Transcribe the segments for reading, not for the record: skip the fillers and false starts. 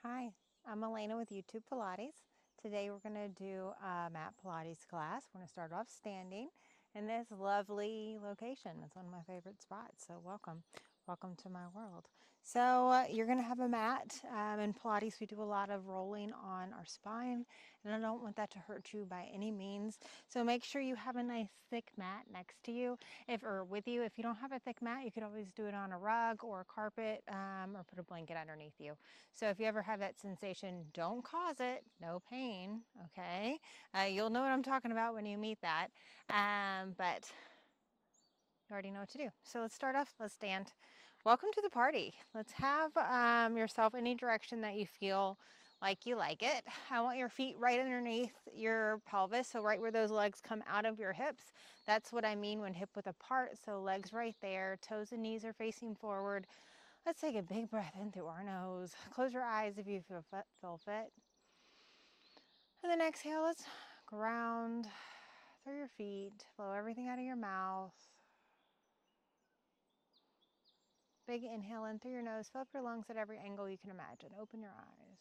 Hi, I'm Elena with YouTube Pilates. Today we're going to do a mat Pilates class. We're going to start off standing in this lovely location. It's one of my favorite spots, so welcome. Welcome to my world. So you're going to have a mat. In Pilates, we do a lot of rolling on our spine, and I don't want that to hurt you by any means. So make sure you have a nice thick mat next to you, or with you. If you don't have a thick mat, you could always do it on a rug or a carpet, or put a blanket underneath you. So if you ever have that sensation, don't cause it, no pain, okay? You'll know what I'm talking about when you meet that, but you already know what to do. So let's start off, let's stand. Welcome to the party. Let's have yourself any direction that you feel like you like it. I want your feet right underneath your pelvis, so right where those legs come out of your hips. That's what I mean when hip width apart, so legs right there, toes and knees are facing forward. Let's take a big breath in through our nose. Close your eyes if you feel fit. And then exhale, let's ground through your feet. Blow everything out of your mouth. Big inhale in through your nose. Fill up your lungs at every angle you can imagine. Open your eyes.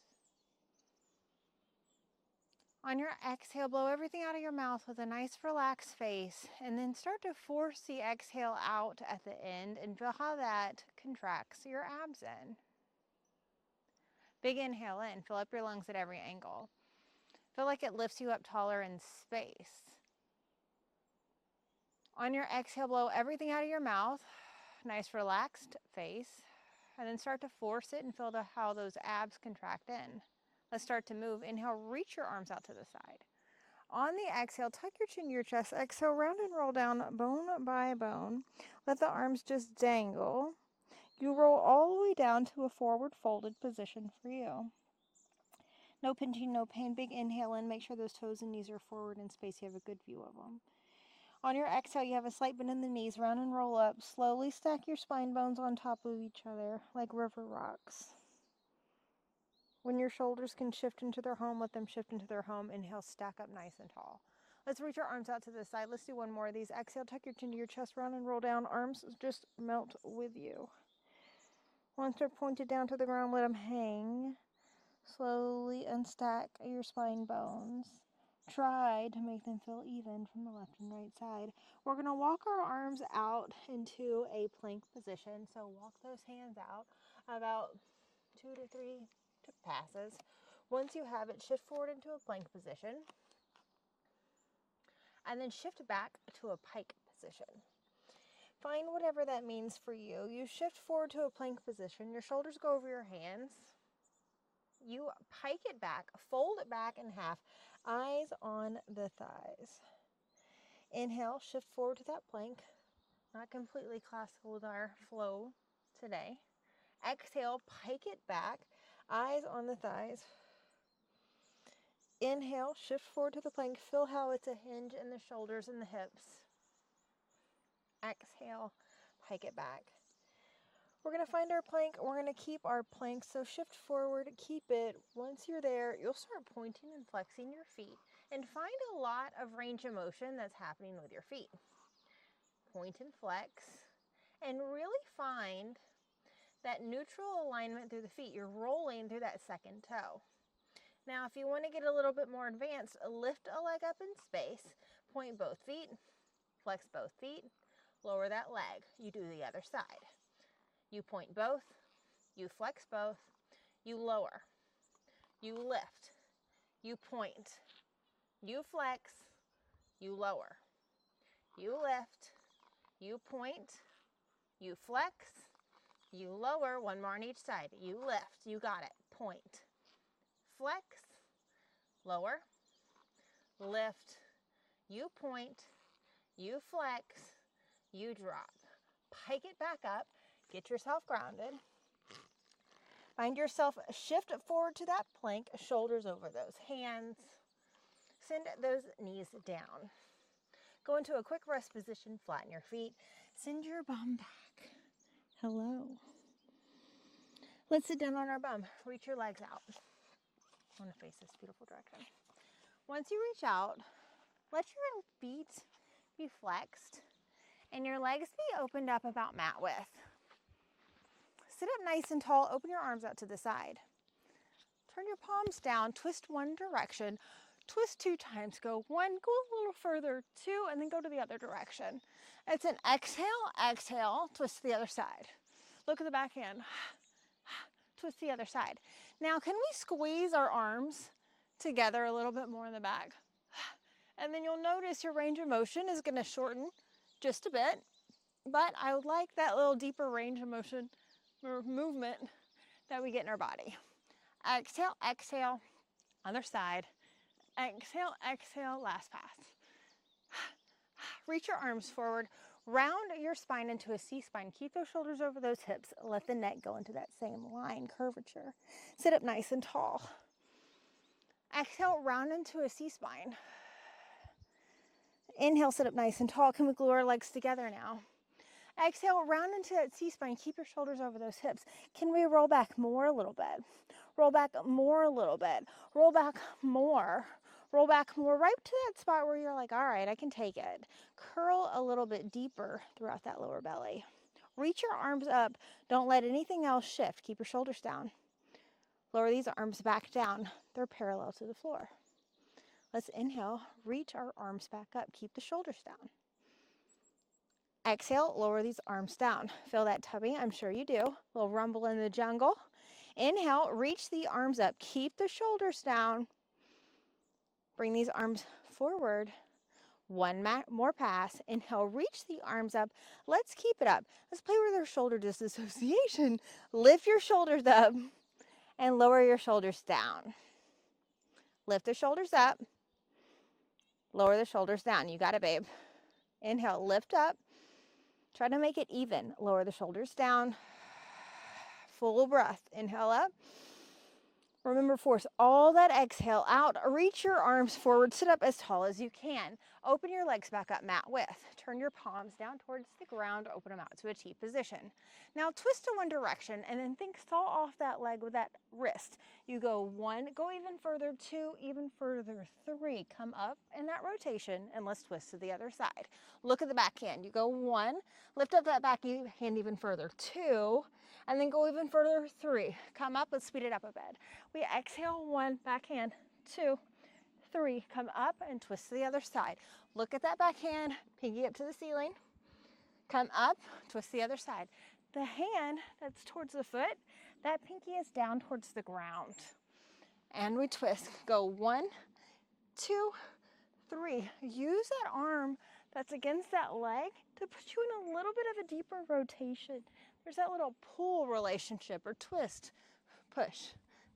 On your exhale, blow everything out of your mouth with a nice relaxed face, and then start to force the exhale out at the end and feel how that contracts your abs in. Big inhale in, fill up your lungs at every angle. Feel like it lifts you up taller in space. On your exhale, blow everything out of your mouth. Nice relaxed face. And then start to force it and feel how those abs contract in. Let's start to move. Inhale, reach your arms out to the side. On the exhale, tuck your chin to your chest. Exhale, round and roll down bone by bone. Let the arms just dangle. You roll all the way down to a forward folded position for you. No pinching, no pain. Big inhale in. Make sure those toes and knees are forward in space. You have a good view of them. On your exhale, you have a slight bend in the knees. Round and roll up. Slowly stack your spine bones on top of each other like river rocks. When your shoulders can shift into their home, let them shift into their home. Inhale, stack up nice and tall. Let's reach our arms out to the side. Let's do one more of these. Exhale, tuck your chin to your chest. Round and roll down. Arms just melt with you. Once they're pointed down to the ground, let them hang. Slowly unstack your spine bones. Try to make them feel even from the left and right side. We're going to walk our arms out into a plank position. So walk those hands out about 2 to 3 passes. Once you have it, shift forward into a plank position. And then shift back to a pike position. Find whatever that means for you. You shift forward to a plank position. Your shoulders go over your hands. You pike it back, fold it back in half, eyes on the thighs. Inhale, shift forward to that plank. Not completely classical with our flow today. Exhale, pike it back, eyes on the thighs. Inhale, shift forward to the plank. Feel how it's a hinge in the shoulders and the hips. Exhale, pike it back. We're going to find our plank. We're going to keep our plank. So shift forward, keep it. Once you're there, you'll start pointing and flexing your feet and find a lot of range of motion that's happening with your feet. Point and flex and really find that neutral alignment through the feet. You're rolling through that second toe. Now, if you want to get a little bit more advanced, lift a leg up in space, point both feet, flex both feet, lower that leg. You do the other side. You point both, you flex both, you lower, you lift, you point, you flex, you lower, you lift, you point, you flex, you lower. One more on each side. You lift, you got it. Point, flex, lower, lift, you point, you flex, you drop. Pike it back up. Get yourself grounded. Find yourself shift forward to that plank, shoulders over those hands. Send those knees down. Go into a quick rest position, flatten your feet. Send your bum back. Hello. Let's sit down on our bum. Reach your legs out. I want to face this beautiful direction. Once you reach out, let your feet be flexed and your legs be opened up about mat width. Sit up nice and tall. Open your arms out to the side. Turn your palms down, twist one direction, twist 2 times, go 1, go a little further, 2, and then go to the other direction. It's an exhale, exhale, twist to the other side. Look at the back hand, twist the other side. Now, can we squeeze our arms together a little bit more in the back? And then you'll notice your range of motion is gonna shorten just a bit, but I would like that little deeper range of motion or movement that we get in our body. Exhale, exhale, other side. Exhale, exhale, last pass. Reach your arms forward, round your spine into a C-spine. Keep those shoulders over those hips. Let the neck go into that same line, curvature. Sit up nice and tall. Exhale, round into a C-spine. Inhale, sit up nice and tall. Can we glue our legs together now? Exhale, round into that C-spine. Keep your shoulders over those hips. Can we roll back more a little bit? Roll back more a little bit. Roll back more. Roll back more, right to that spot where you're like, all right, I can take it. Curl a little bit deeper throughout that lower belly. Reach your arms up. Don't let anything else shift. Keep your shoulders down. Lower these arms back down. They're parallel to the floor. Let's inhale, reach our arms back up. Keep the shoulders down. Exhale, lower these arms down. Feel that tummy? I'm sure you do. A little rumble in the jungle. Inhale, reach the arms up. Keep the shoulders down. Bring these arms forward. One more pass. Inhale, reach the arms up. Let's keep it up. Let's play with our shoulder disassociation. Lift your shoulders up and lower your shoulders down. Lift the shoulders up. Lower the shoulders down. You got it, babe. Inhale, lift up. Try to make it even. Lower the shoulders down. Full breath. Inhale up. Remember, force all that exhale out. Reach your arms forward. Sit up as tall as you can. Open your legs back up mat width. Turn your palms down towards the ground. Open them out to a T position. Now twist to one direction and then think saw off that leg with that wrist. You go 1, go even further, 2, even further, 3. Come up in that rotation and let's twist to the other side. Look at the back hand. You go 1, lift up that back hand even further, 2, and then go even further, 3. Come up, let's speed it up a bit. We exhale 1, back hand, 2, 3. Come up and twist to the other side. Look at that back hand, pinky up to the ceiling. Come up, twist the other side. The hand that's towards the foot, that pinky is down towards the ground. And we twist. Go 1, 2, 3. Use that arm that's against that leg to put you in a little bit of a deeper rotation. There's that little pull relationship or twist, push.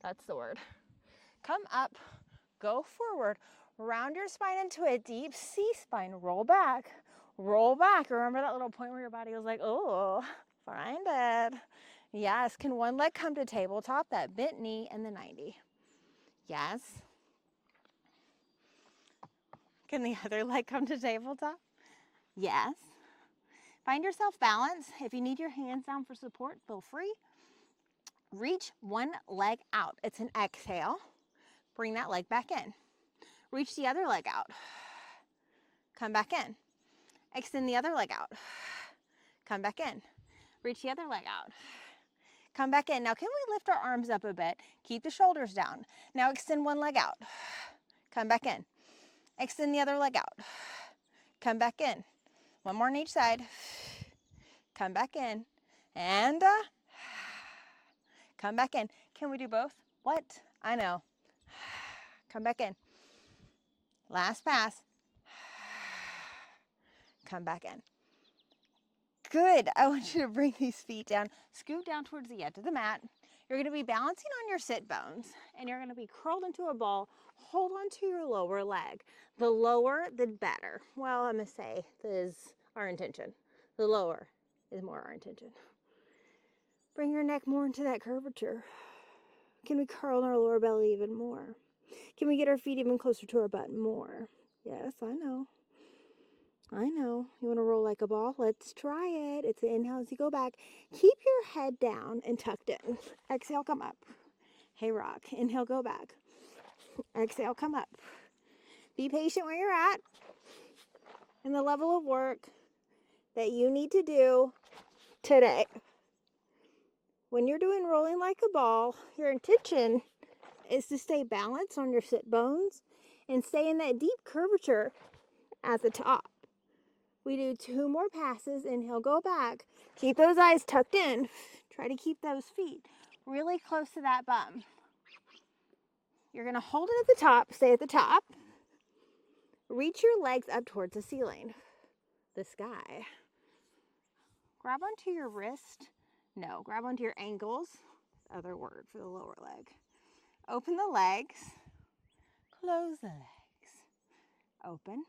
That's the word. Come up, go forward, round your spine into a deep C-spine. Roll back, roll back. Remember that little point where your body was like, oh, find it. Yes, can one leg come to tabletop, that bent knee and the 90? Yes. Can the other leg come to tabletop? Yes. Find yourself balance. If you need your hands down for support, feel free. Reach one leg out. It's an exhale. Bring that leg back in. Reach the other leg out. Come back in. Extend the other leg out. Come back in. Reach the other leg out. Come back in. Now, can we lift our arms up a bit? Keep the shoulders down. Now, extend one leg out. Come back in. Extend the other leg out. Come back in. One more on each side. Come back in. And come back in. Can we do both? What? I know. Come back in. Last pass. Come back in. Good. I want you to bring these feet down. Scoot down towards the edge of the mat. You're going to be balancing on your sit bones, and you're going to be curled into a ball. Hold on to your lower leg. The lower, the better. Well, I'm going to say this is our intention. The lower is more our intention. Bring your neck more into that curvature. Can we curl our lower belly even more? Can we get our feet even closer to our butt more? Yes, I know. I know. You want to roll like a ball? Let's try it. It's an inhale as you go back. Keep your head down and tucked in. Exhale, come up. Hey, rock. Inhale, go back. Exhale, come up. Be patient where you're at and the level of work that you need to do today. When you're doing rolling like a ball, your intention is to stay balanced on your sit bones and stay in that deep curvature at the top. We do 2 more passes. Inhale, go back. Keep those eyes tucked in. Try to keep those feet really close to that bum. You're going to hold it at the top. Stay at the top. Reach your legs up towards the ceiling, the sky. Grab onto your wrist. No, grab onto your ankles. Other word for the lower leg. Open the legs. Close the legs. Open.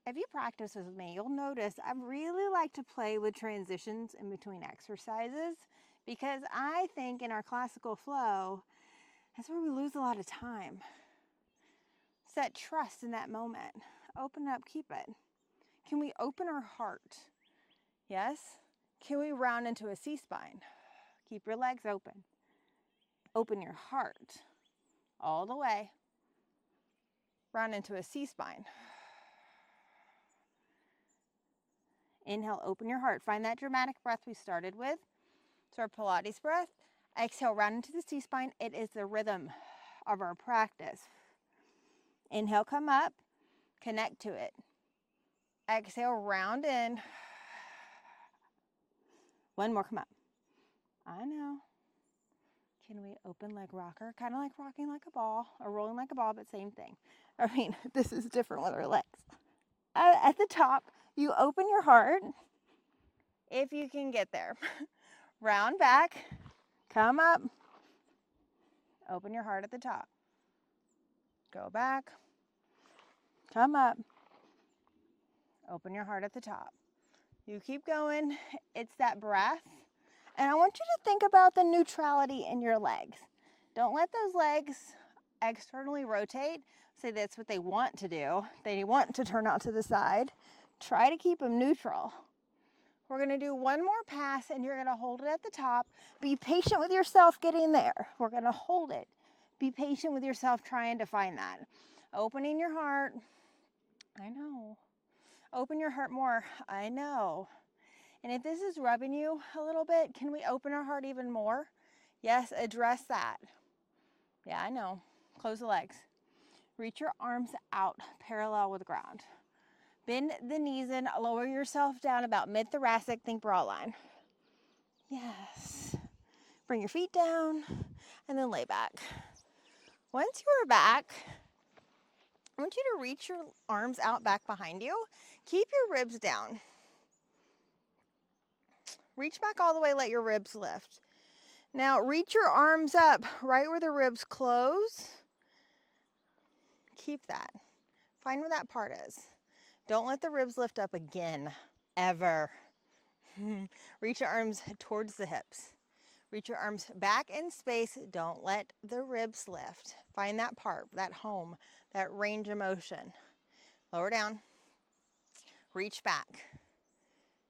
If you practice with me, you'll notice I really like to play with transitions in between exercises because I think in our classical flow, that's where we lose a lot of time. Set trust in that moment. Open up, keep it. Can we open our heart? Yes? Can we round into a C-spine? Keep your legs open. Open your heart all the way. Round into a C-spine. Inhale, open your heart. Find that dramatic breath we started with. It's our Pilates breath. Exhale, round into the C-spine. It is the rhythm of our practice. Inhale, come up. Connect to it. Exhale, round in. One more, come up. I know. Can we open leg rocker? Kind of like rocking like a ball or rolling like a ball, but same thing. I mean, this is different with our legs. At the top, you open your heart if you can get there. Round back, come up, open your heart at the top. Go back, come up, open your heart at the top. You keep going. It's that breath. And I want you to think about the neutrality in your legs. Don't let those legs externally rotate. Say that's what they want to do. They want to turn out to the side. Try to keep them neutral. We're going to do one more pass and you're going to hold it at the top. Be patient with yourself getting there. We're going to hold it. Be patient with yourself trying to find that. Opening your heart. I know. Open your heart more. I know. And if this is rubbing you a little bit, can we open our heart even more? Yes, address that. Yeah, I know. Close the legs. Reach your arms out parallel with the ground. Bend the knees in, lower yourself down about mid-thoracic, think broad line. Yes. Bring your feet down and then lay back. Once you are back, I want you to reach your arms out back behind you. Keep your ribs down. Reach back all the way, let your ribs lift. Now reach your arms up right where the ribs close. Keep that. Find where that part is. Don't let the ribs lift up again, ever. Reach your arms towards the hips. Reach your arms back in space. Don't let the ribs lift. Find that part, that home, that range of motion. Lower down. Reach back.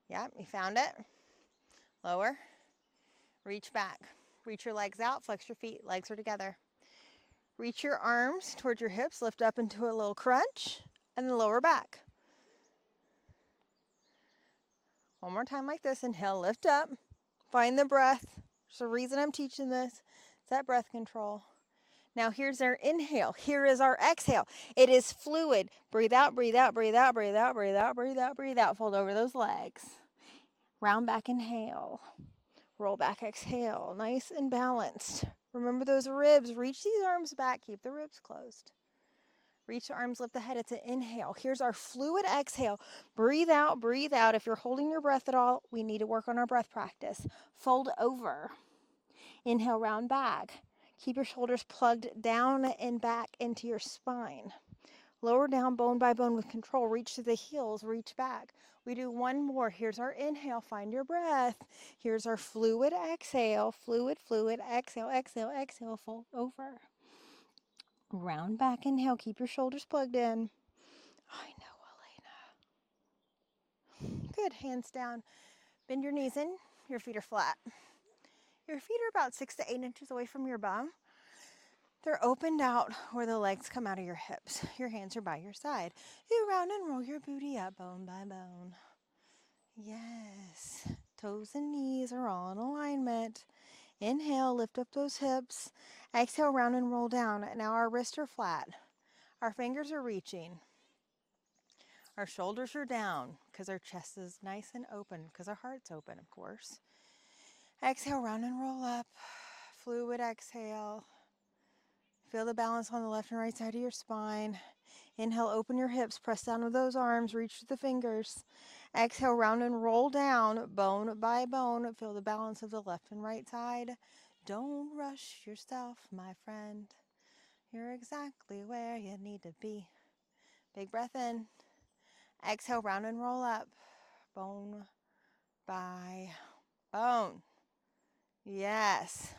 Yep, you found it. Lower. Reach back. Reach your legs out. Flex your feet. Legs are together. Reach your arms towards your hips. Lift up into a little crunch. And then lower back. One more time like this. Inhale, lift up. Find the breath. There's a reason I'm teaching this. It's that breath control. Now here's our inhale. Here is our exhale. It is fluid. Breathe out, breathe out, breathe out, breathe out, breathe out, breathe out, breathe out. Fold over those legs. Round back, inhale. Roll back, exhale. Nice and balanced. Remember those ribs. Reach these arms back. Keep the ribs closed. Reach the arms, lift the head. It's an inhale. Here's our fluid exhale. Breathe out, breathe out. If you're holding your breath at all, we need to work on our breath practice. Fold over. Inhale, round back. Keep your shoulders plugged down and back into your spine. Lower down bone by bone with control. Reach to the heels, reach back. We do one more. Here's our inhale, find your breath. Here's our fluid exhale, fluid, exhale, exhale, exhale, fold over. Round back, inhale, keep your shoulders plugged in. I know, Elena. Good, hands down. Bend your knees in, your feet are flat. Your feet are about 6 to 8 inches away from your bum. They're opened out where the legs come out of your hips. Your hands are by your side. You round and roll your booty up bone by bone. Yes. Toes and knees are all in alignment. Inhale, lift up those hips. Exhale, round and roll down. Now our wrists are flat. Our fingers are reaching. Our shoulders are down because our chest is nice and open, because our heart's open, of course. Exhale, round and roll up. Fluid exhale. Feel the balance on the left and right side of your spine. Inhale, open your hips, press down with those arms, reach with the fingers. Exhale, round and roll down, bone by bone. Feel the balance of the left and right side. Don't rush yourself, my friend. You're exactly where you need to be. Big breath in. Exhale, round and roll up, bone by bone. Yes.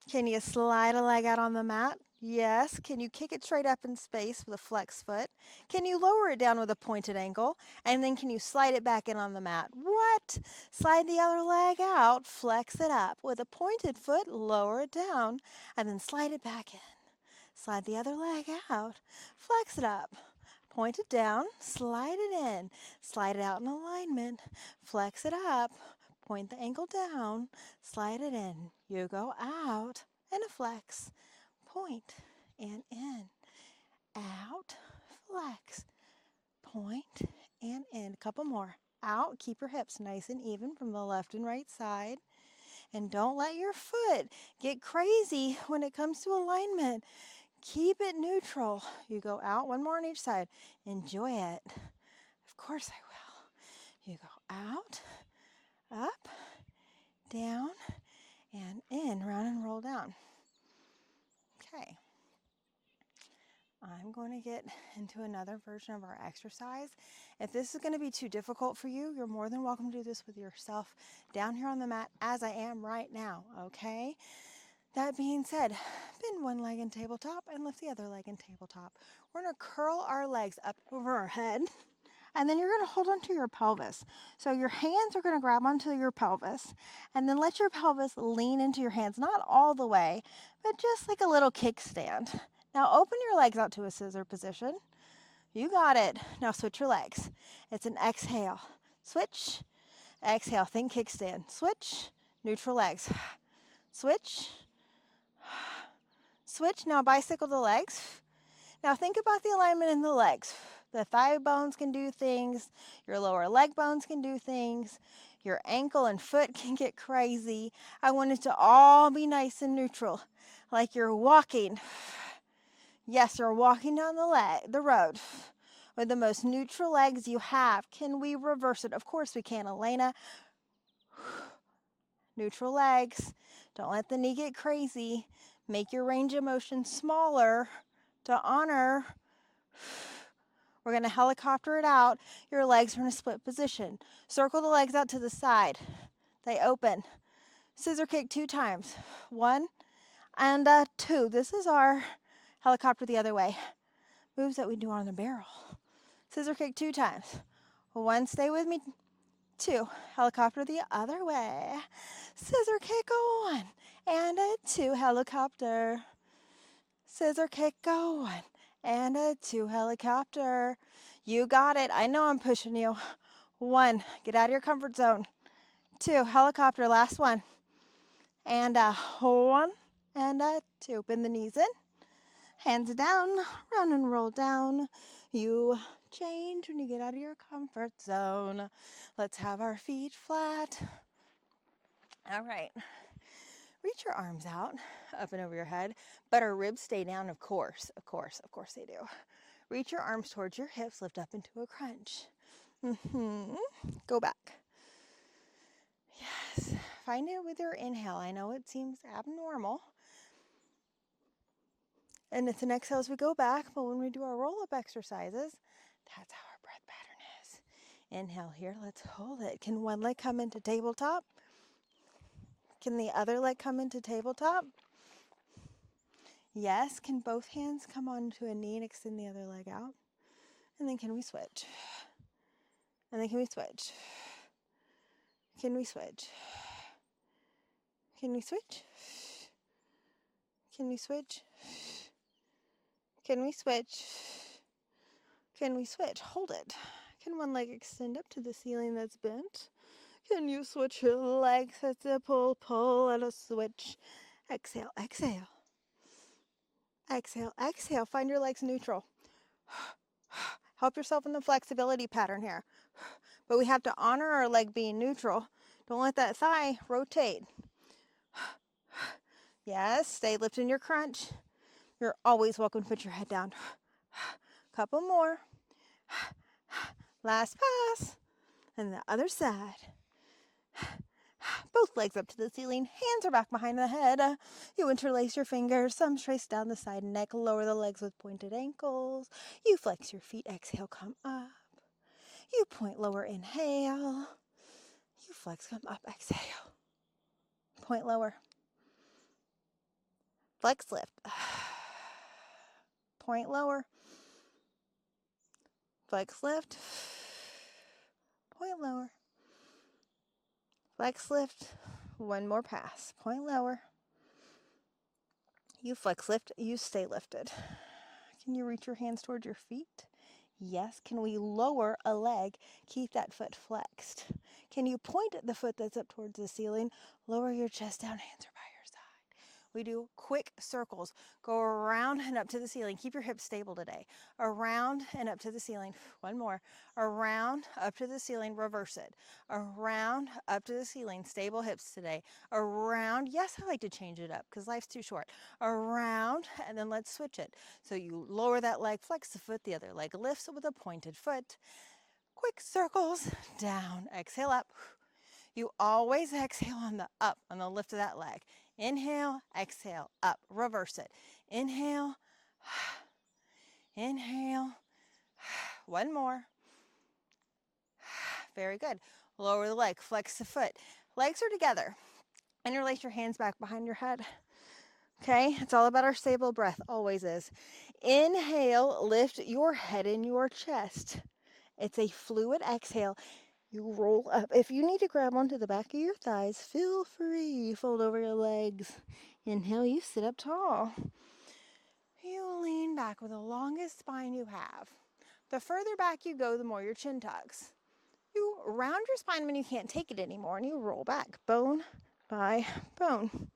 Can you slide a leg out on the mat? Yes. Can you kick it straight up in space with a flex foot? Can you lower it down with a pointed ankle? And then can you slide it back in on the mat? What? Slide the other leg out, flex it up with a pointed foot, lower it down, and then slide it back in. Slide the other leg out, flex it up, point it down, slide it in, slide it out in alignment, flex it up, point the ankle down, slide it in. You go out and a flex, point and in, out, flex, point and in. A couple more. Out, keep your hips nice and even from the left and right side. And don't let your foot get crazy when it comes to alignment. Keep it neutral. You go out, one more on each side. Enjoy it. Of course I will. You go out, up, down, and in, round and roll down. Okay. I'm going to get into another version of our exercise. If this is going to be too difficult for you, you're more than welcome to do this with yourself down here on the mat as I am right now, okay? That being said, bend one leg in tabletop and lift the other leg in tabletop. We're going to curl our legs up over our head, and then you're going to hold onto your pelvis. So your hands are going to grab onto your pelvis, and then let your pelvis lean into your hands, not all the way, but just like a little kickstand. Now open your legs out to a scissor position. You got it. Now switch your legs. It's an exhale. Switch. Exhale. Think kickstand. Switch. Neutral legs. Switch. Switch. Now bicycle the legs. Now think about the alignment in the legs. The thigh bones can do things. Your lower leg bones can do things. Your ankle and foot can get crazy. I want it to all be nice and neutral, like you're walking. Yes, you're walking down the road with the most neutral legs you have. Can we reverse it? Of course we can, Elena. Neutral legs. Don't let the knee get crazy. Make your range of motion smaller to honor. We're going to helicopter it out. Your legs are in a split position. Circle the legs out to the side. They open. Scissor kick 2 times. 1 and 2. This is our helicopter the other way. Moves that we do on the barrel. Scissor kick 2 times. 1, stay with me. 2, helicopter the other way. Scissor kick 1 and 2, helicopter. Scissor kick 1 and 2, helicopter. You got it. I know I'm pushing you. 1, get out of your comfort zone. 2, helicopter, last one. And 1 and 2. Bend the knees in. Hands down, round and roll down. You change when you get out of your comfort zone. Let's have our feet flat. All right. Reach your arms out, up and over your head, but our ribs stay down, of course they do. Reach your arms towards your hips, lift up into a crunch. Go back. Yes. Find it with your inhale. I know it seems abnormal. And it's an exhale as we go back, but when we do our roll-up exercises, that's how our breath pattern is. Inhale here, let's hold it. Can one leg come into tabletop? Can the other leg come into tabletop? Yes. Can both hands come onto a knee and extend the other leg out? And then can we switch? And then can we switch? Can we switch? Can we switch? Can we switch? Can we switch? Can we switch? Hold it. Can one leg extend up to the ceiling that's bent? Can you switch your legs? It's a pull, pull, and a switch. Exhale, exhale. Exhale, exhale. Find your legs neutral. Help yourself in the flexibility pattern here. But we have to honor our leg being neutral. Don't let that thigh rotate. Yes, stay lifting your crunch. You're always welcome to put your head down. Couple more. Last pass. And the other side. Both legs up to the ceiling. Hands are back behind the head. You interlace your fingers. Thumbs trace down the side and neck. Lower the legs with pointed ankles. You flex your feet. Exhale, come up. You point lower. Inhale. You flex, come up. Exhale. Point lower. Flex, lift. Point lower. Flex, lift. Point lower. Flex, lift. One more pass. Point lower. You flex, lift. You stay lifted. Can you reach your hands towards your feet? Yes. Can we lower a leg? Keep that foot flexed. Can you point at the foot that's up towards the ceiling? Lower your chest down. Hands are by your side. We do quick circles. Go around and up to the ceiling. Keep your hips stable today. Around and up to the ceiling. One more. Around, up to the ceiling. Reverse it. Around, up to the ceiling. Stable hips today. Around. Yes, I like to change it up because life's too short. Around, and then let's switch it. So you lower that leg, flex the foot. The other leg lifts with a pointed foot. Quick circles. Down. Exhale up. You always exhale on the up, on the lift of that leg. Inhale, exhale, up. Reverse it. Inhale, inhale. One more. Very good. Lower the leg, flex the foot. Legs are together. Interlace your hands back behind your head. Okay, it's all about our stable breath, always is. Inhale, lift your head and your chest. It's a fluid exhale. You roll up. If you need to grab onto the back of your thighs, feel free. Fold over your legs. Inhale, you sit up tall. You lean back with the longest spine you have. The further back you go, the more your chin tucks. You round your spine when you can't take it anymore, and you roll back, bone by bone.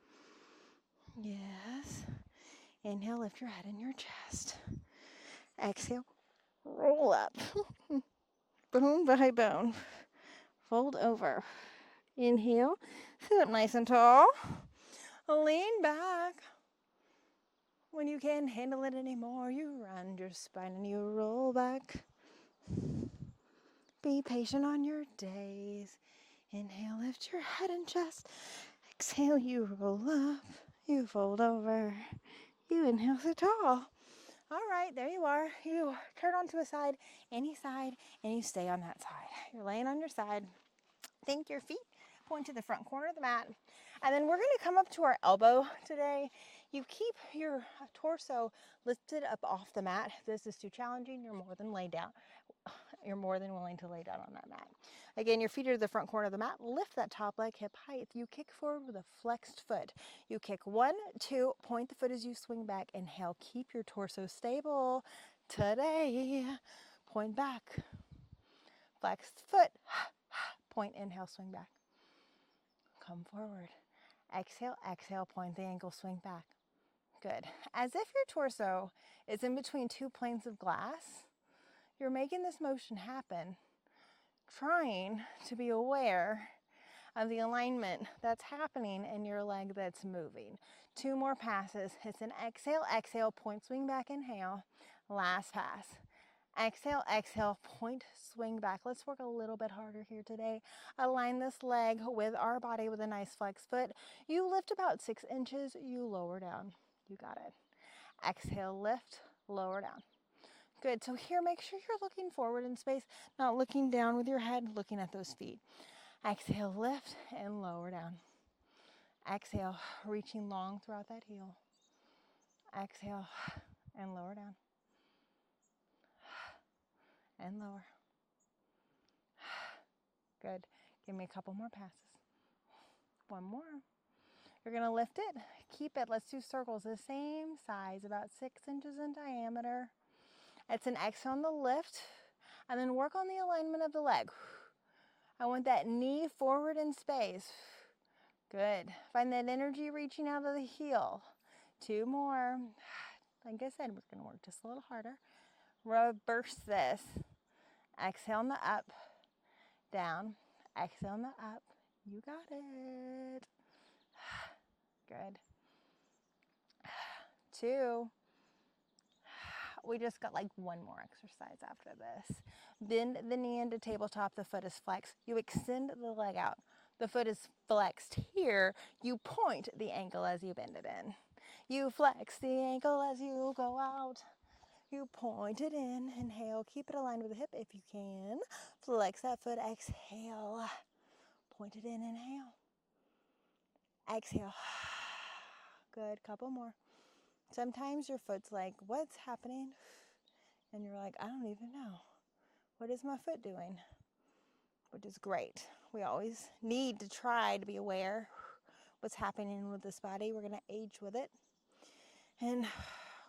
Yes. Inhale, lift your head and your chest. Exhale, roll up. Bone by bone. Fold over. Inhale, sit up nice and tall. Lean back. When you can't handle it anymore, you round your spine and you roll back. Be patient on your days. Inhale, lift your head and chest. Exhale, you roll up. You fold over. You inhale, sit tall. All right, there you are. You turn onto a side, any side, and you stay on that side. You're laying on your side. Think your feet point to the front corner of the mat. And then we're going to come up to our elbow today. You keep your torso lifted up off the mat. If this is too challenging, you're more than laid down. You're more than willing to lay down on that mat. Again, your feet are to the front corner of the mat. Lift that top leg hip height. You kick forward with a flexed foot. You kick 1, 2, point the foot as you swing back. Inhale, keep your torso stable today. Point back. Flexed foot. Point, inhale, swing back. Come forward. Exhale, exhale, point the ankle, swing back. Good. As if your torso is in between two planes of glass, you're making this motion happen, trying to be aware of the alignment that's happening in your leg that's moving. 2 more passes. It's an exhale, exhale, point, swing back, inhale. Last pass. Exhale, exhale, point, swing back. Let's work a little bit harder here today. Align this leg with our body with a nice flex foot. You lift about 6 inches, you lower down. You got it. Exhale, lift, lower down. Good, so here, make sure you're looking forward in space, not looking down with your head, looking at those feet. Exhale, lift, and lower down. Exhale, reaching long throughout that heel. Exhale, and lower down. And lower. Good. Give me a couple more passes. 1 more. You're going to lift it. Keep it. Let's do circles the same size, about 6 inches in diameter. It's an exhale on the lift. And then work on the alignment of the leg. I want that knee forward in space. Good. Find that energy reaching out of the heel. 2 more. Like I said, we're going to work just a little harder. Reverse this. Exhale on the up, down. Exhale on the up. You got it. Good. 2. We just got like 1 more exercise after this. Bend the knee into tabletop. The foot is flexed. You extend the leg out. The foot is flexed here. You point the ankle as you bend it in. You flex the ankle as you go out. You point it in. Inhale. Keep it aligned with the hip if you can. Flex that foot. Exhale. Point it in. Inhale. Exhale. Good. Couple more. Sometimes your foot's like, what's happening? And you're like, I don't even know. What is my foot doing? Which is great. We always need to try to be aware what's happening with this body. We're going to age with it. And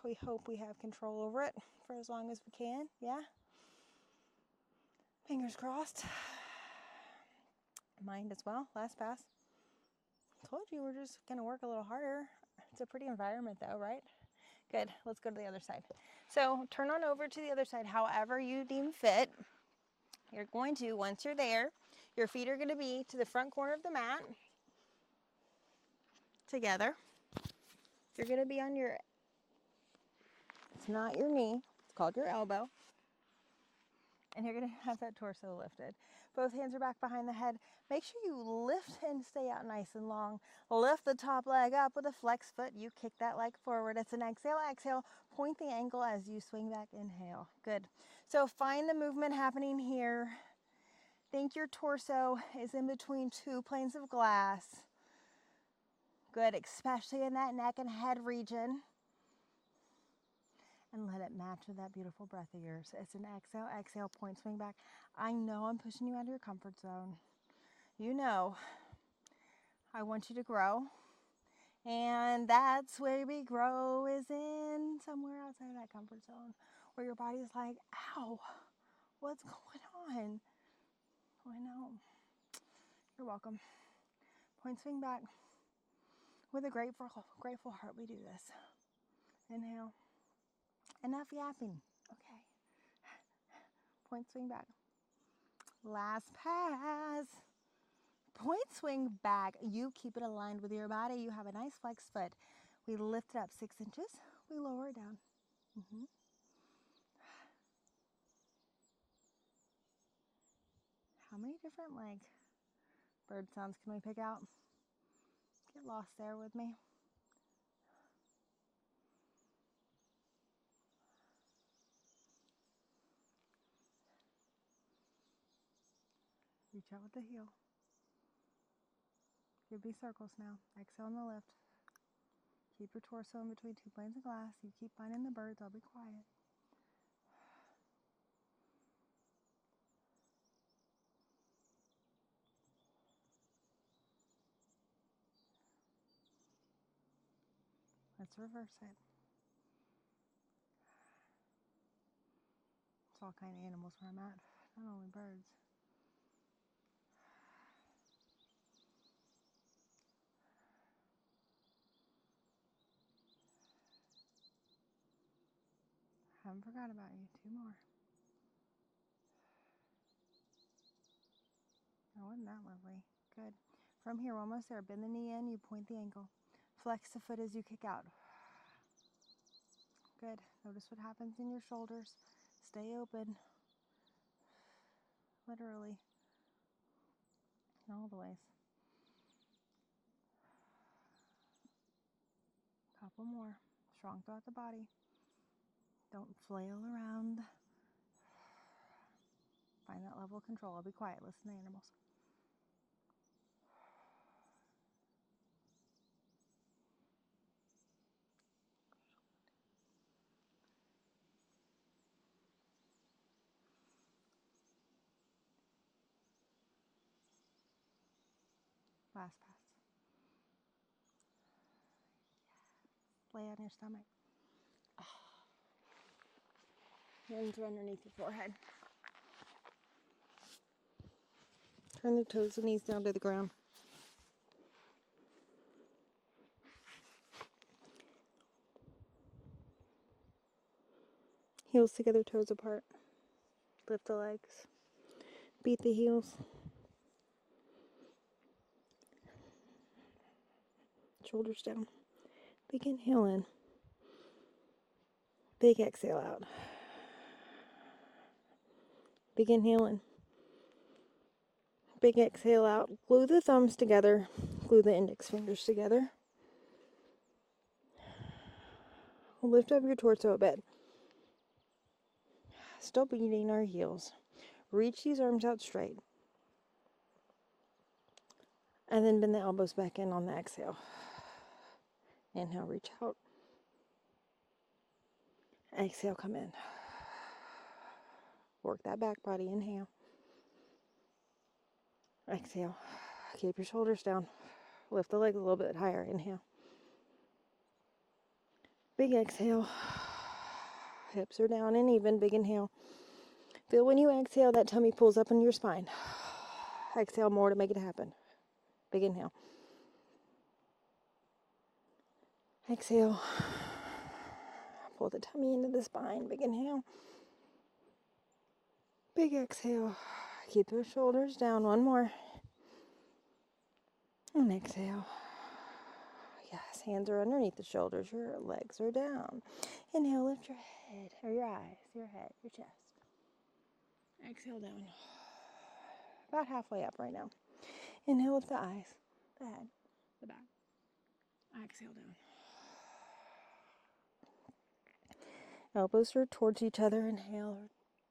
we hope we have control over it for as long as we can. Yeah? Fingers crossed. Mind as well. Last pass. Told you we're just going to work a little harder. It's a pretty environment though, right? Good. Let's go to the other side. So turn on over to the other side however you deem fit. You're going to, once you're there, your feet are going to be to the front corner of the mat together. You're going to be on your, it's not your knee, it's called your elbow. And you're going to have that torso lifted. Both hands are back behind the head. Make sure you lift and stay out nice and long. Lift the top leg up with a flex foot. You kick that leg forward. It's an exhale, exhale. Point the ankle as you swing back. Inhale. Good. So find the movement happening here. Think your torso is in between 2 planes of glass. Good, especially in that neck and head region. And let it match with that beautiful breath of yours. It's an exhale, exhale, point, swing back. I know I'm pushing you out of your comfort zone. You know, I want you to grow. And that's where we grow, is in somewhere outside of that comfort zone where your body's like, ow, what's going on? I know. You're welcome. Point, swing back. With a grateful heart, we do this. Inhale. Enough yapping. Okay. Point, swing back. Last pass. Point, swing back. You keep it aligned with your body. You have a nice flex foot. We lift it up 6 inches. We lower it down. How many different bird sounds can we pick out? Get lost there with me. Reach out with the heel. Give me circles now. Exhale on the lift. Keep your torso in between 2 planes of glass. You keep finding the birds. I'll be quiet. Let's reverse it. It's all kind of animals where I'm at, not only birds. Haven't forgot about you. 2 more. Oh, wasn't that lovely? Good. From here, almost there. Bend the knee in. You point the ankle. Flex the foot as you kick out. Good. Notice what happens in your shoulders. Stay open. Literally. All the ways. Couple more. Strong throughout the body. Don't flail around. Find that level of control. I'll be quiet. Listen to the animals. Last pass. Lay on your stomach. Hands are underneath your forehead. Turn the toes and knees down to the ground. Heels together, toes apart. Lift the legs. Beat the heels. Shoulders down. Big inhale in. Big exhale out. Big inhale in. Big exhale out. Glue the thumbs together. Glue the index fingers together. Lift up your torso a bit. Still beating our heels. Reach these arms out straight. And then bend the elbows back in on the exhale. Inhale, reach out. Exhale, come in. Work that back body. Inhale. Exhale. Keep your shoulders down. Lift the legs a little bit higher. Inhale. Big exhale. Hips are down and even. Big inhale. Feel when you exhale, that tummy pulls up in your spine. Exhale more to make it happen. Big inhale. Exhale. Pull the tummy into the spine. Big inhale. Big exhale. Keep those shoulders down. One more. And exhale. Yes, hands are underneath the shoulders. Your legs are down. Inhale, lift your head, or your eyes, your head, your chest. Exhale down. About halfway up right now. Inhale, lift the eyes, the head, the back. Exhale down. Elbows are towards each other. Inhale,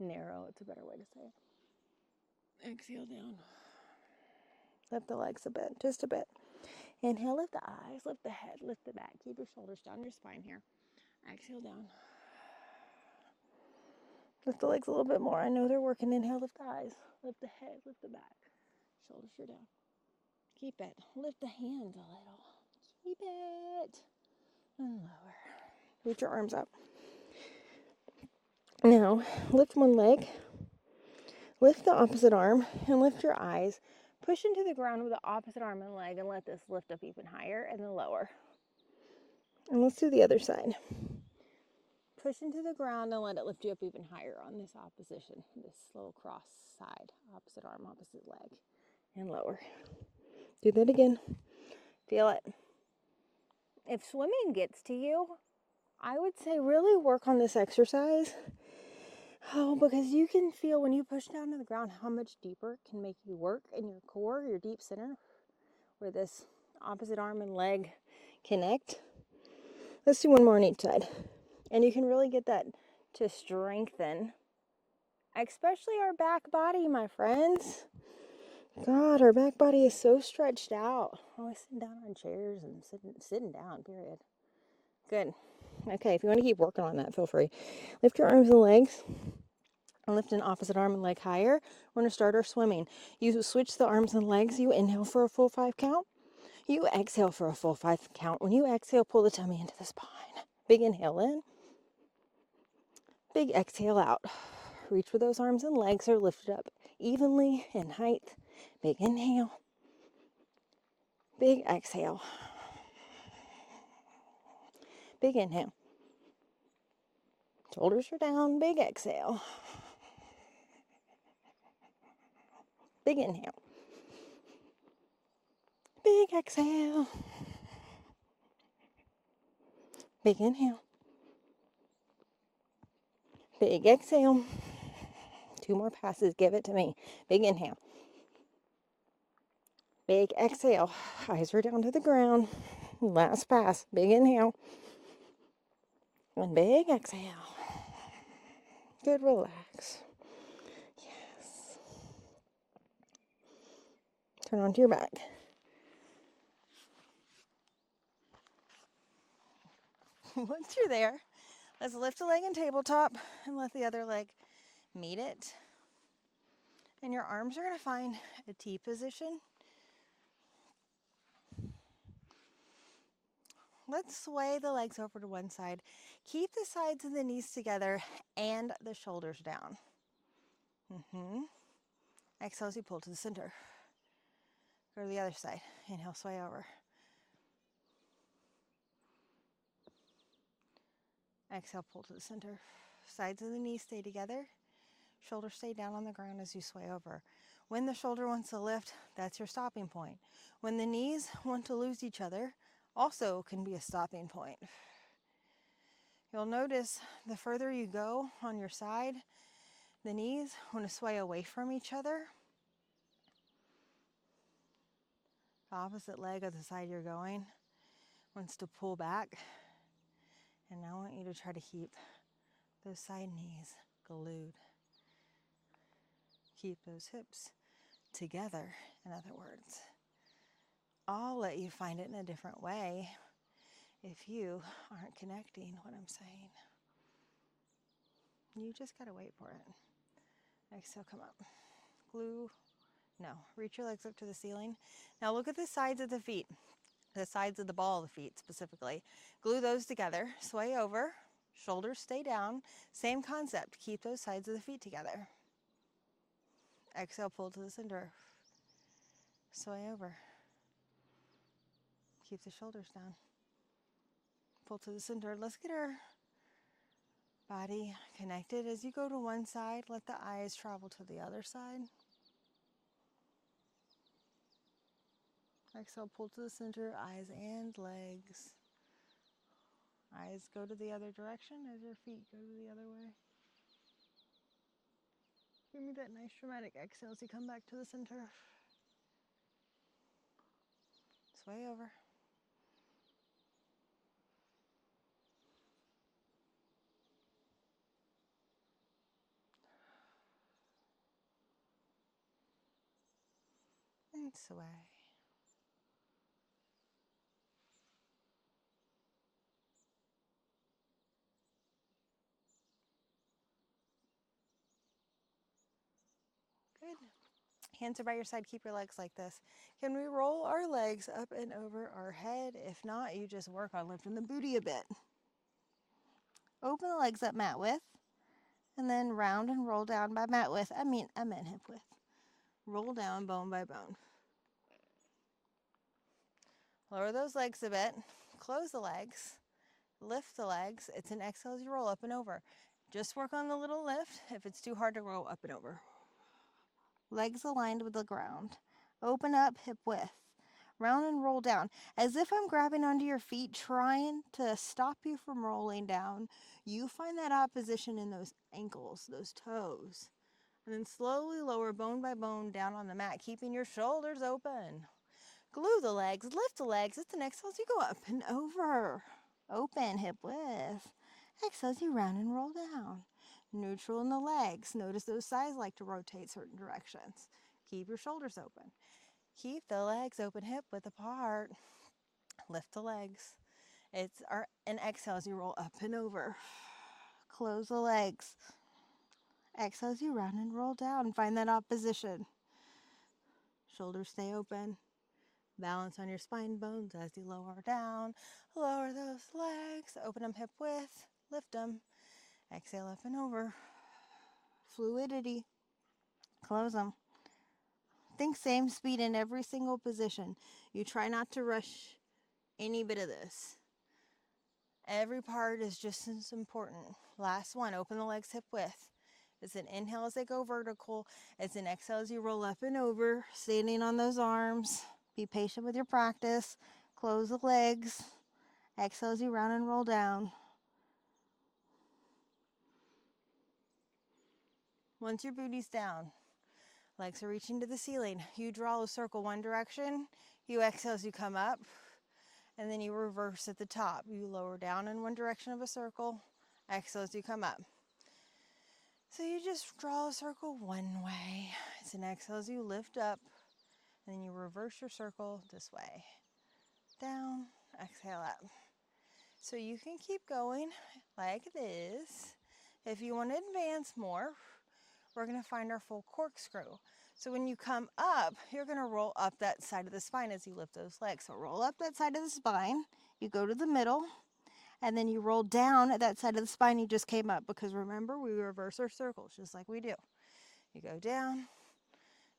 or narrow. It's a better way to say it. Exhale down. Lift the legs a bit, just a bit. Inhale, lift the eyes, lift the head, lift the back. Keep your shoulders down your spine here. Exhale down. Lift the legs a little bit more. I know they're working. Inhale, lift the eyes, lift the head, lift the back. Shoulders are down. Keep it. Lift the hands a little. Keep it. And lower. Reach your arms up. Now, lift one leg. Lift the opposite arm and lift your eyes. Push into the ground with the opposite arm and leg and let this lift up even higher and then lower. And let's do the other side. Push into the ground and let it lift you up even higher on this opposition, this little cross side, opposite arm, opposite leg, and lower. Do that again. Feel it. If swimming gets to you, I would say really work on this exercise. Oh, because you can feel when you push down to the ground how much deeper it can make you work in your core, your deep center, where this opposite arm and leg connect. Let's do one more on each side. And you can really get that to strengthen, especially our back body, my friends. God, our back body is so stretched out. Always sitting down on chairs and sitting down, period. Good. Okay, if you want to keep working on that, feel free. Lift your arms and legs. And lift an opposite arm and leg higher. We're going to start our swimming. You switch the arms and legs. You inhale for a full 5 count. You exhale for a full 5 count. When you exhale, pull the tummy into the spine. Big inhale in. Big exhale out. Reach where those arms and legs are lifted up evenly in height. Big inhale. Big exhale. Big inhale. Shoulders are down. Big exhale. Big inhale. Big exhale. Big inhale. Big exhale. 2 more passes. Give it to me. Big inhale. Big exhale. Eyes are down to the ground. Last pass. Big inhale. And big exhale. Good, relax. Yes. Turn onto your back. Once you're there, let's lift a leg in tabletop and let the other leg meet it. And your arms are going to find a T position. Let's sway the legs over to one side. Keep the sides of the knees together and the shoulders down. Exhale as you pull to the center. Go to the other side. Inhale, sway over. Exhale, pull to the center. Sides of the knees stay together. Shoulders stay down on the ground as you sway over. When the shoulder wants to lift, that's your stopping point. When the knees want to lose each other, also can be a stopping point. You'll notice the further you go on your side, the knees want to sway away from each other. The opposite leg of the side you're going wants to pull back. And now I want you to try to keep those side knees glued. Keep those hips together, in other words. I'll let you find it in a different way if you aren't connecting what I'm saying. You just gotta wait for it. Exhale, come up. Glue. No, reach your legs up to the ceiling. Now look at the sides of the feet, the sides of the ball of the feet specifically. Glue those together, sway over, shoulders stay down. Same concept, keep those sides of the feet together. Exhale, pull to the center. Sway over. Keep the shoulders down. Pull to the center. Let's get our body connected. As you go to one side, let the eyes travel to the other side. Exhale, pull to the center, eyes and legs. Eyes go to the other direction as your feet go to the other way. Give me that nice dramatic exhale as you come back to the center. Sway over. And sway. Good. Hands are by your side, keep your legs like this. Can we roll our legs up and over our head? If not, you just work on lifting the booty a bit. Open the legs up mat width, and then round and roll down by mat width. I meant hip width. Roll down bone by bone. Lower those legs a bit, close the legs, lift the legs. It's an exhale as you roll up and over. Just work on the little lift if it's too hard to roll up and over. Legs aligned with the ground. Open up hip width. Round and roll down. As if I'm grabbing onto your feet, trying to stop you from rolling down. You find that opposition in those ankles, those toes. And then slowly lower bone by bone down on the mat, keeping your shoulders open. Glue the legs, lift the legs. It's an exhale as you go up and over. Open hip width. Exhale as you round and roll down. Neutral in the legs. Notice those sides like to rotate certain directions. Keep your shoulders open. Keep the legs open, hip width apart. Lift the legs. It's an exhale as you roll up and over. Close the legs. Exhale as you round and roll down. Find that opposition. Shoulders stay open. Balance on your spine bones as you lower down. Lower those legs. Open them hip width. Lift them. Exhale up and over. Fluidity. Close them. Think same speed in every single position. You try not to rush any bit of this. Every part is just as important. Last one, open the legs hip width. It's an inhale as they go vertical. It's an exhale as you roll up and over, standing on those arms. Be patient with your practice. Close the legs. Exhale as you round and roll down. Once your booty's down, legs are reaching to the ceiling. You draw a circle one direction. You exhale as you come up. And then you reverse at the top. You lower down in one direction of a circle. Exhale as you come up. So you just draw a circle one way. It's an exhale as you lift up. And then you reverse your circle this way. Down, exhale up. So you can keep going like this. If you want to advance more, we're going to find our full corkscrew. So when you come up, you're going to roll up that side of the spine as you lift those legs. So roll up that side of the spine. You go to the middle. And then you roll down at that side of the spine you just came up. Because remember, we reverse our circles just like we do. You go down,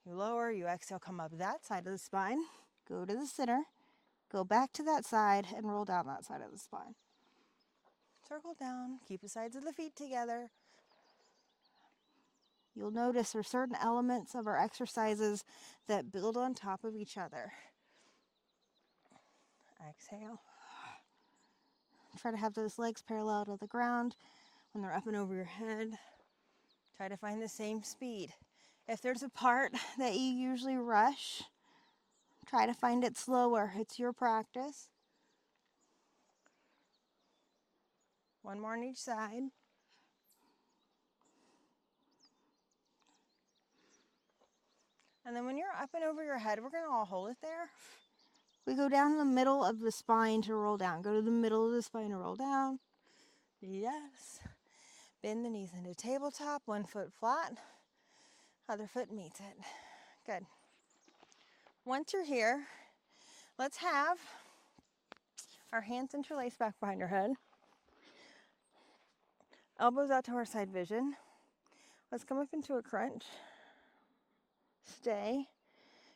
You lower, you exhale, come up that side of the spine, go to the center, go back to that side, and roll down that side of the spine. Circle down, keep the sides of the feet together. You'll notice there are certain elements of our exercises that build on top of each other. Exhale. Try to have those legs parallel to the ground when they're up and over your head. Try to find the same speed. If there's a part that you usually rush, try to find it slower. It's your practice. One more on each side. And then when you're up and over your head, we're going to all hold it there. We go down the middle of the spine to roll down. Go to the middle of the spine to roll down. Yes. Bend the knees into tabletop, one foot flat, other foot meets it. Good. Once you're here, let's have our hands interlaced back behind our head. Elbows out to our side vision. Let's come up into a crunch. Stay.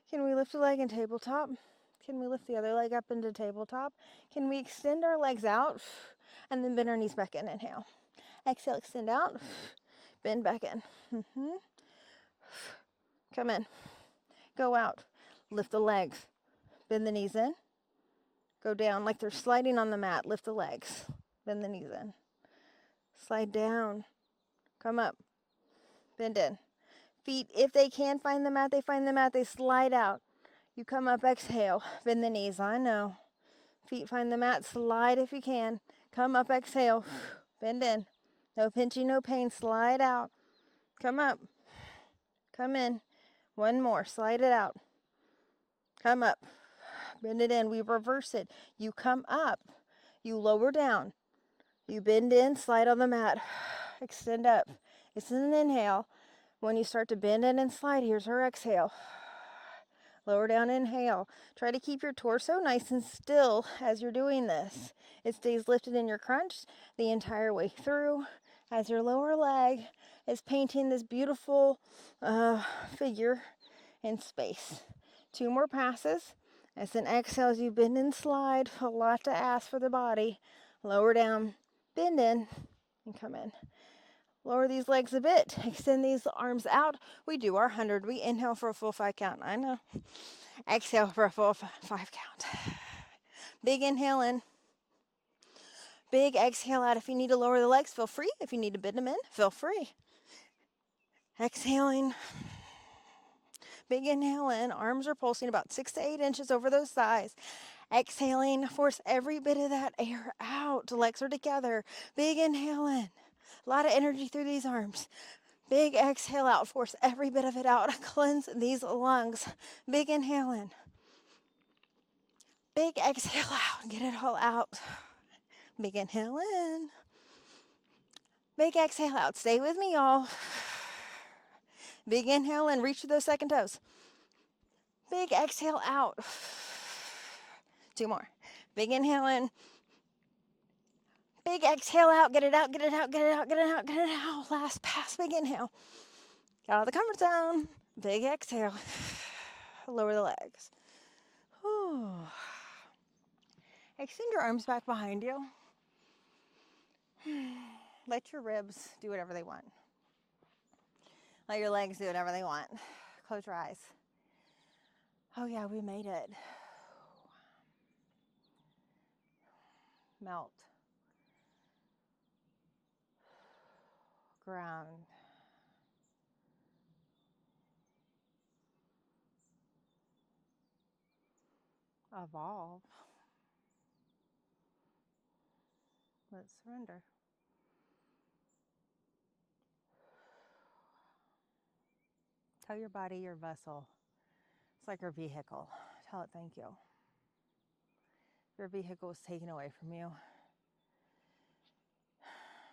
Can we lift a leg in tabletop? Can we lift the other leg up into tabletop? Can we extend our legs out and then bend our knees back in? Inhale. Exhale, extend out. Bend back in. Come in. Go out. Lift the legs. Bend the knees in. Go down like they're sliding on the mat. Lift the legs. Bend the knees in. Slide down. Come up. Bend in. Feet, if they can find the mat, they find the mat. They slide out. You come up, exhale. Bend the knees. I know. Feet find the mat. Slide if you can. Come up, exhale. Bend in. No pinching, no pain. Slide out. Come up. Come in. One more. Slide it out. Come up. Bend it in. We reverse it. You come up. You lower down. You bend in. Slide on the mat. Extend up. It's an inhale. When you start to bend in and slide, here's our exhale. Lower down, inhale. Try to keep your torso nice and still as you're doing this. It stays lifted in your crunch the entire way through as your lower leg is painting this beautiful figure in space. 2 more passes. As an exhale, as you bend and slide, a lot to ask for the body. Lower down, bend in, and come in. Lower these legs a bit. Extend these arms out. We do our 100. We inhale for a full 5 count. I know. Exhale for a full 5 count. Big inhale in. Big exhale out. If you need to lower the legs, feel free. If you need to bend them in, feel free. Exhaling. Big inhale in. Arms are pulsing about 6 to 8 inches over those thighs. Exhaling. Force every bit of that air out. Legs are together. Big inhale in. A lot of energy through these arms. Big exhale out. Force every bit of it out. Cleanse these lungs. Big inhale in. Big exhale out. Get it all out. Big inhale in. Big exhale out. Stay with me, y'all. Big inhale in. Reach for those second toes. Big exhale out. 2 more. Big inhale in. Big exhale out. Get it out, get it out, get it out, get it out, get it out. Last pass. Big inhale. Get out of the comfort zone. Big exhale. Lower the legs. Whew. Extend your arms back behind you. Let your ribs do whatever they want. Let your legs do whatever they want. Close your eyes. Oh yeah, we made it. Melt. Ground. Evolve. Let's surrender. Tell your body your vessel. It's like your vehicle. Tell it thank you. Your vehicle was taken away from you.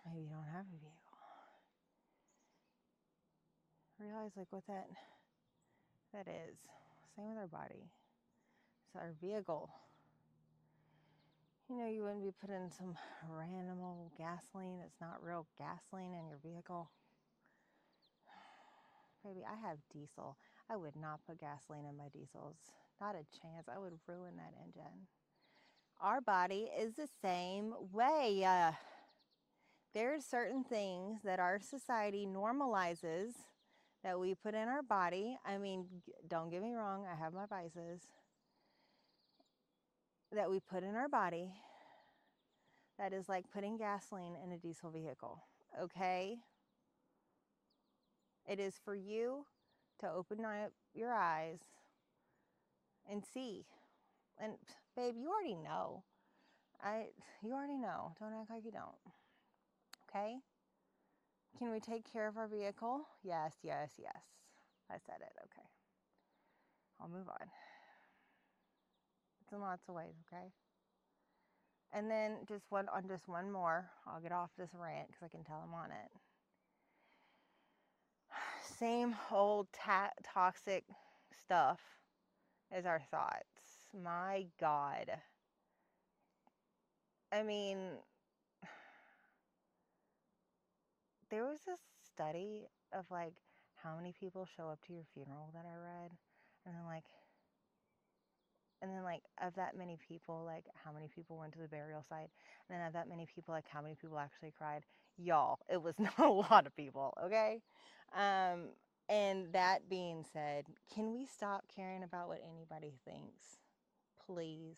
Maybe you don't have a vehicle. Realize like what that is. Same with our body. It's our vehicle. You know, you wouldn't be putting some random old gasoline that's not real gasoline in your vehicle. Baby, I have diesel. I would not put gasoline in my diesels. Not a chance. I would ruin that engine. Our body is the same way. There's certain things that our society normalizes that we put in our body. I mean, don't get me wrong, I have my vices. That we put in our body that is like putting gasoline in a diesel vehicle, okay? It is for you to open up your eyes and see. And babe, you already know. You already know. Don't act like you don't. Okay? Can we take care of our vehicle? Yes, yes, yes. I said it. Okay. I'll move on. It's in lots of ways, okay? And then just one more. I'll get off this rant because I can tell I'm on it. Same old toxic stuff as our thoughts. My God. I mean, there was this study of like how many people show up to your funeral that I read, and then like of that many people, like how many people went to the burial site, and then of that many people, like how many people actually cried. Y'all, it was not a lot of people, okay? And that being said, can we stop caring about what anybody thinks, please?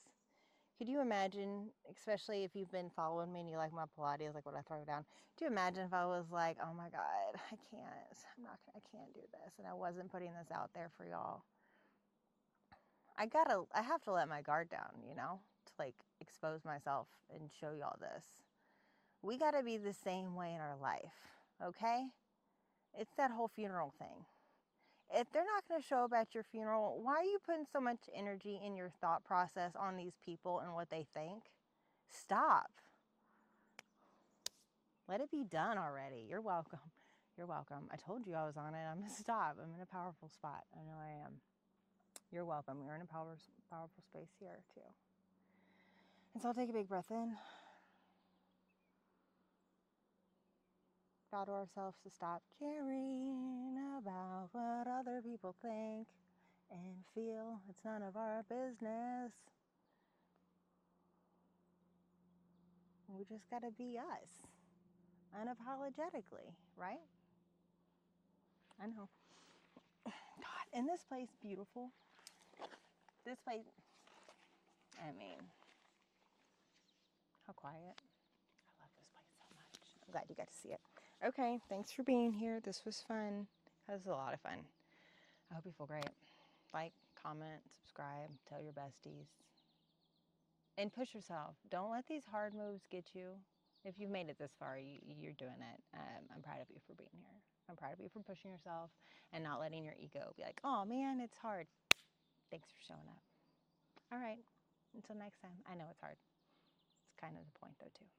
Could you imagine, especially if you've been following me and you like my Pilates, like what I throw down, do you imagine if I was like, oh my God, I can't do this, and I wasn't putting this out there for y'all? I have to let my guard down, you know, to like expose myself and show y'all this. We gotta be the same way in our life, okay? It's that whole funeral thing. If they're not going to show up at your funeral, why are you putting so much energy in your thought process on these people and what they think? Stop. Let it be done already. You're welcome. You're welcome. I told you I was on it. I'm going to stop. I'm in a powerful spot. I know I am. You're welcome. You're in a powerful space here too. And so I'll take a big breath in. Vow to ourselves to stop caring about what other people think and feel. It's none of our business. We just got to be us, unapologetically, right? I know. God, and this place, beautiful. This place, I mean, how quiet. I love this place so much. I'm glad you got to see it. Okay, thanks for being here. This was fun. This was a lot of fun. I hope you feel great. Like, comment, subscribe, tell your besties. And push yourself. Don't let these hard moves get you. If you've made it this far, you're doing it. I'm proud of you for being here. I'm proud of you for pushing yourself and not letting your ego be like, oh man, it's hard. Thanks for showing up. All right. Until next time. I know it's hard. It's kind of the point though too.